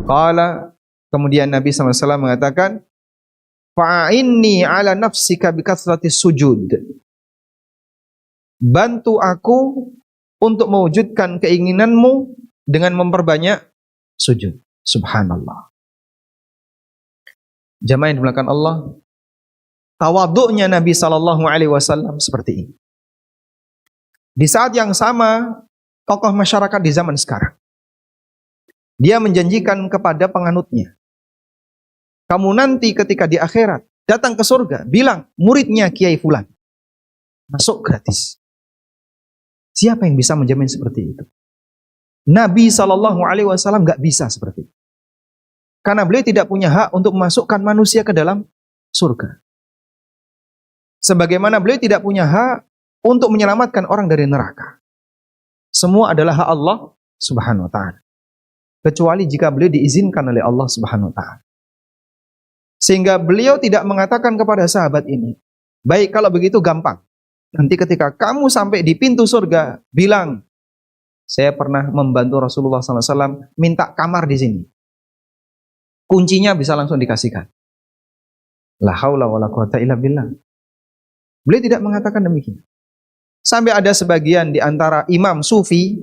Qala, kemudian Nabi SAW mengatakan, fa'inni ala nafsika bikathratis sujud. Bantu aku untuk mewujudkan keinginanmu dengan memperbanyak sujud. Subhanallah. Jamaah yang dimuliakan Allah, tawadhu'nya Nabi SAW seperti ini. Di saat yang sama, tokoh masyarakat di zaman sekarang, dia menjanjikan kepada penganutnya, kamu nanti ketika di akhirat datang ke surga, bilang muridnya Kiai Fulan, masuk gratis. Siapa yang bisa menjamin seperti itu? Nabi SAW gak bisa seperti itu. Karena beliau tidak punya hak untuk memasukkan manusia ke dalam surga. Sebagaimana beliau tidak punya hak untuk menyelamatkan orang dari neraka. Semua adalah hak Allah Subhanahu wa ta'ala. Kecuali jika beliau diizinkan oleh Allah Subhanahu wa ta'ala. Sehingga beliau tidak mengatakan kepada sahabat ini, baik kalau begitu gampang. Nanti ketika kamu sampai di pintu surga, bilang, saya pernah membantu Rasulullah SAW minta kamar di sini. Kuncinya bisa langsung dikasihkan. La haula wala quwata illa billah. Beliau tidak mengatakan demikian. Sampai ada sebagian di antara imam sufi,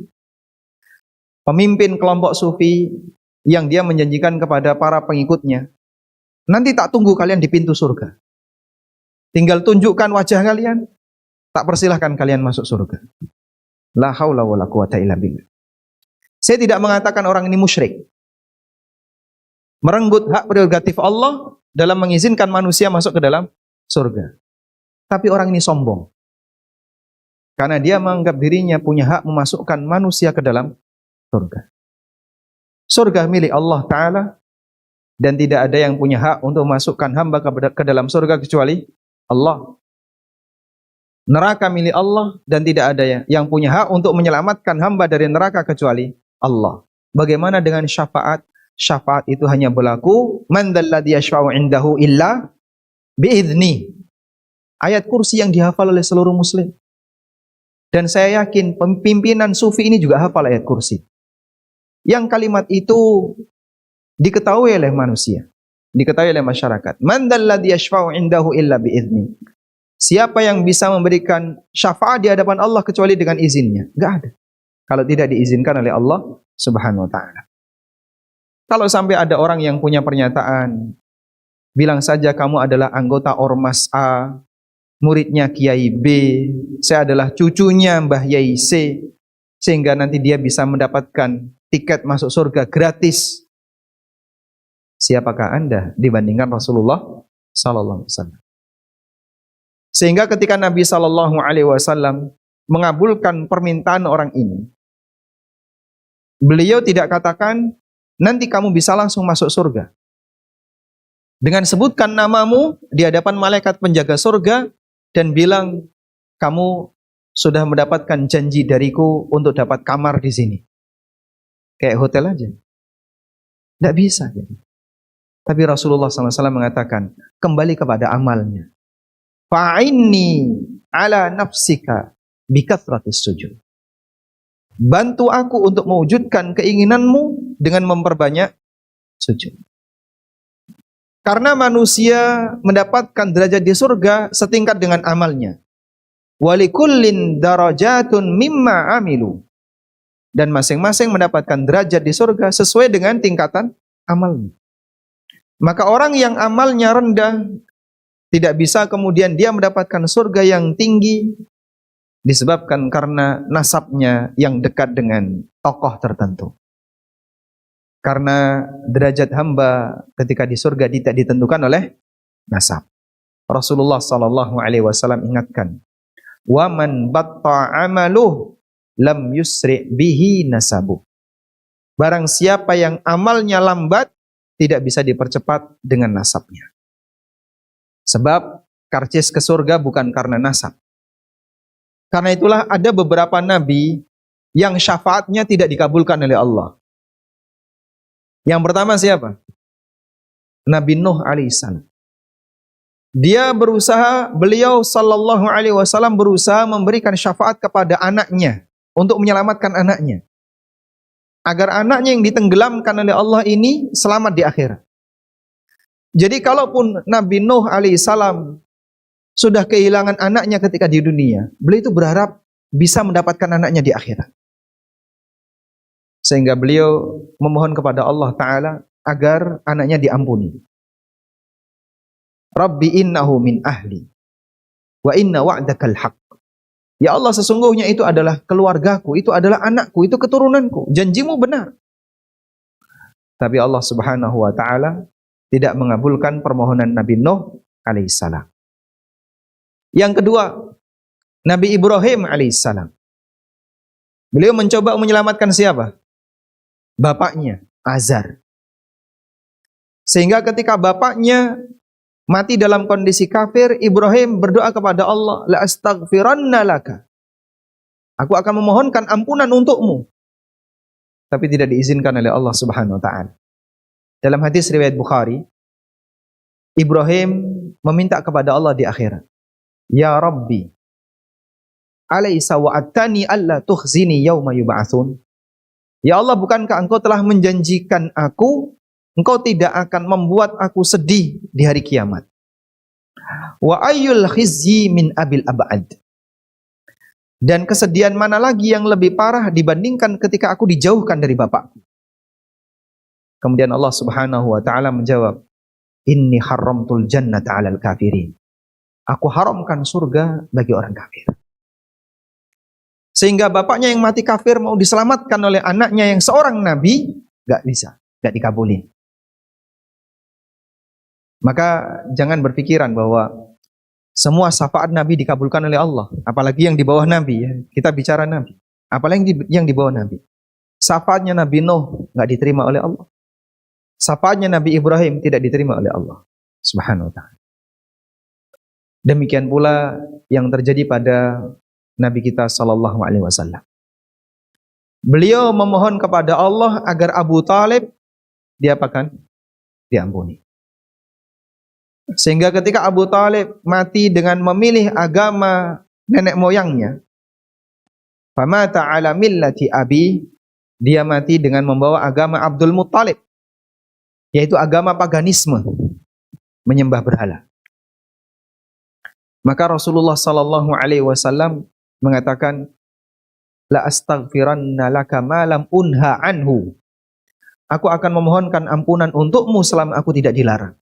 pemimpin kelompok sufi, yang dia menjanjikan kepada para pengikutnya, nanti tak tunggu kalian di pintu surga. Tinggal tunjukkan wajah kalian, tak persilahkan kalian masuk surga. La haula wala quwata illa billah. Saya tidak mengatakan orang ini musyrik, merenggut hak prerogatif Allah dalam mengizinkan manusia masuk ke dalam surga. Tapi orang ini sombong. Karena dia menganggap dirinya punya hak memasukkan manusia ke dalam surga. Surga milik Allah Ta'ala, dan tidak ada yang punya hak untuk memasukkan hamba ke dalam surga kecuali Allah. Neraka milik Allah, dan tidak ada yang punya hak untuk menyelamatkan hamba dari neraka kecuali Allah. Bagaimana dengan syafaat? Syafaat itu hanya berlaku man dzalladzi yashfa'u 'indahu illa bi'idznih. Ayat kursi yang dihafal oleh seluruh muslim. Dan saya yakin pimpinan sufi ini juga hafal ayat kursi. Yang kalimat itu diketahui oleh manusia, diketahui oleh masyarakat. Man dzalladzi yashfa'u 'indahu illa bi'idznih. Siapa yang bisa memberikan syafaat di hadapan Allah kecuali dengan izinnya? Enggak ada. Kalau tidak diizinkan oleh Allah Subhanahu wa ta'ala. Kalau sampai ada orang yang punya pernyataan, bilang saja kamu adalah anggota Ormas A, muridnya Kiai B, saya adalah cucunya Mbah Yai C, sehingga nanti dia bisa mendapatkan tiket masuk surga gratis. Siapakah Anda dibandingkan Rasulullah sallallahu alaihi wasallam? Sehingga ketika Nabi sallallahu alaihi wasallam mengabulkan permintaan orang ini, beliau tidak katakan nanti kamu bisa langsung masuk surga. Dengan sebutkan namamu di hadapan malaikat penjaga surga dan bilang, kamu sudah mendapatkan janji dariku untuk dapat kamar di sini. Kayak hotel aja. Tidak bisa. Tapi Rasulullah SAW mengatakan, kembali kepada amalnya. Fa'inni ala nafsika bikathratis sujud. Bantu aku untuk mewujudkan keinginanmu dengan memperbanyak sujud. Karena manusia mendapatkan derajat di surga setingkat dengan amalnya. Walikullin darajatun mimma amilu. Dan masing-masing mendapatkan derajat di surga sesuai dengan tingkatan amalnya. Maka orang yang amalnya rendah tidak bisa kemudian dia mendapatkan surga yang tinggi, disebabkan karena nasabnya yang dekat dengan tokoh tertentu. Karena derajat hamba ketika di surga tidak ditentukan oleh nasab. Rasulullah SAW ingatkan, wa man batta amaluh lam yusri bihi nasabu. Barang siapa yang amalnya lambat, tidak bisa dipercepat dengan nasabnya. Sebab karcis ke surga bukan karena nasab. Karena itulah ada beberapa nabi yang syafaatnya tidak dikabulkan oleh Allah. Yang pertama siapa? Nabi Nuh alaihissalam. Beliau sallallahu alaihi wasallam berusaha memberikan syafaat kepada anaknya untuk menyelamatkan anaknya. agar anaknya yang ditenggelamkan oleh Allah ini selamat di akhirat. Jadi kalaupun Nabi Nuh alaihissalam sudah kehilangan anaknya ketika di dunia, beliau itu berharap bisa mendapatkan anaknya di akhirat. Sehingga beliau memohon kepada Allah Ta'ala agar anaknya diampuni. Rabbi innahu min ahli wa inna wa'dakal haqq. Ya Allah, sesungguhnya itu adalah keluargaku, itu adalah anakku, itu keturunanku. Janjimu benar. Tapi Allah Subhanahu wa Ta'ala tidak mengabulkan permohonan Nabi Nuh alaihissalam. Yang kedua, Nabi Ibrahim alaihissalam. Beliau mencoba menyelamatkan siapa? Bapaknya, Azar. Sehingga ketika bapaknya mati dalam kondisi kafir, Ibrahim berdoa kepada Allah, la astaghfiranna laka. Aku akan memohonkan ampunan untukmu. Tapi tidak diizinkan oleh Allah Subhanahu wa Ta'ala. Dalam hadis riwayat Bukhari, Ibrahim meminta kepada Allah di akhirat, ya Rabbi, alaysa wa'adtani alla tukhzini yawma yub'atsun. Ya Allah, bukankah engkau telah menjanjikan aku, engkau tidak akan membuat aku sedih di hari kiamat. Wa ayyul khizyi min abil ab'ad. Dan kesedihan mana lagi yang lebih parah dibandingkan ketika aku dijauhkan dari bapakku. Kemudian Allah Subhanahu wa Ta'ala menjawab, inni haramtul jannata 'alal kafirin. Aku haramkan surga bagi orang kafir. Sehingga bapaknya yang mati kafir mau diselamatkan oleh anaknya yang seorang nabi, gak bisa, gak dikabulin. Maka jangan berpikiran bahwa semua syafaat nabi dikabulkan oleh Allah, apalagi yang di bawah nabi ya. Kita bicara nabi, apalagi yang di bawah nabi. Syafaatnya Nabi Nuh gak diterima oleh Allah. Syafaatnya Nabi Ibrahim tidak diterima oleh Allah Subhanahu wa Ta'ala. Demikian pula yang terjadi pada Nabi kita sallallahu alaihi wasallam. Beliau memohon kepada Allah agar Abu Talib diapakan? Diampuni. Sehingga ketika Abu Talib mati dengan memilih agama nenek moyangnya, famata ala millati abi, dia mati dengan membawa agama Abdul Muttalib, yaitu agama paganisme, menyembah berhala. Maka Rasulullah sallallahu alaihi wasallam mengatakan, la astaghfiranna laka ma lam unha anhu. Aku akan memohonkan ampunan untukmu selama aku tidak dilarang.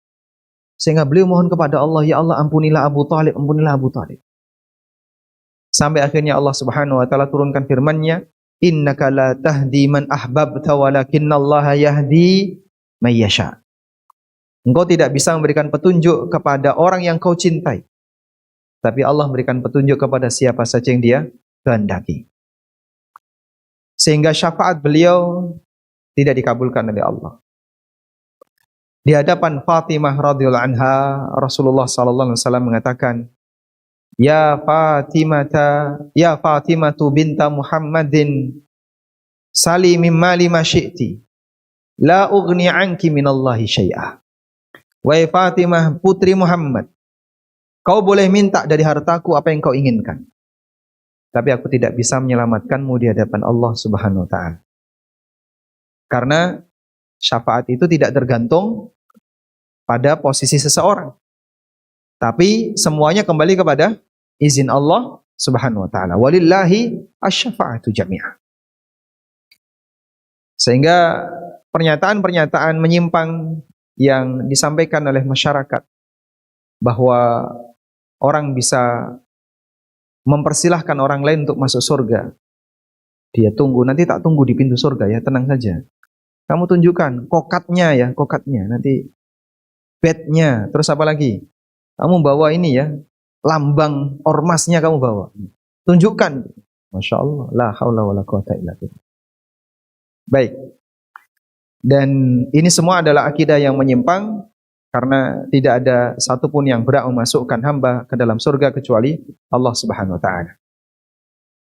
Sehingga beliau mohon kepada Allah, ya Allah, ampunilah Abu Talib, ampunilah Abu Talib. Sampai akhirnya Allah Subhanahu wa Ta'ala turunkan firman-Nya, innaka la tahdi man ahbabta walakinallaha yahdi may yasha. Engkau tidak bisa memberikan petunjuk kepada orang yang kau cintai, tapi Allah memberikan petunjuk kepada siapa saja yang Dia kehendaki. Sehingga syafaat beliau tidak dikabulkan oleh Allah. Di hadapan Fatimah radhiyallahu anha, Rasulullah sallallahu alaihi wasallam mengatakan, ya Fatimatu binta Muhammadin, sali min mali ma syi'ti, la ughni anki minallahi syai'a. Wahai Fatimah putri Muhammad, kau boleh minta dari hartaku apa yang kau inginkan, tapi aku tidak bisa menyelamatkanmu di hadapan Allah Subhanahu wa Ta'ala. Karena syafaat itu tidak tergantung pada posisi seseorang, tapi semuanya kembali kepada izin Allah Subhanahu wa Ta'ala. Walillahi asy-syafa'atu jami'ah. Sehingga pernyataan-pernyataan menyimpang yang disampaikan oleh masyarakat bahwa orang bisa mempersilahkan orang lain untuk masuk surga, dia tunggu, nanti tak tunggu di pintu surga ya, tenang saja. Kamu tunjukkan kokatnya ya, kokatnya, nanti bednya, terus apa lagi? Kamu bawa ini ya, lambang ormasnya kamu bawa. Tunjukkan. Masya Allah, la haula wa la quwata illa billah. Baik. Dan ini semua adalah akidah yang menyimpang, karena tidak ada satupun yang berhak memasukkan hamba ke dalam surga kecuali Allah Subhanahu wa Ta'ala.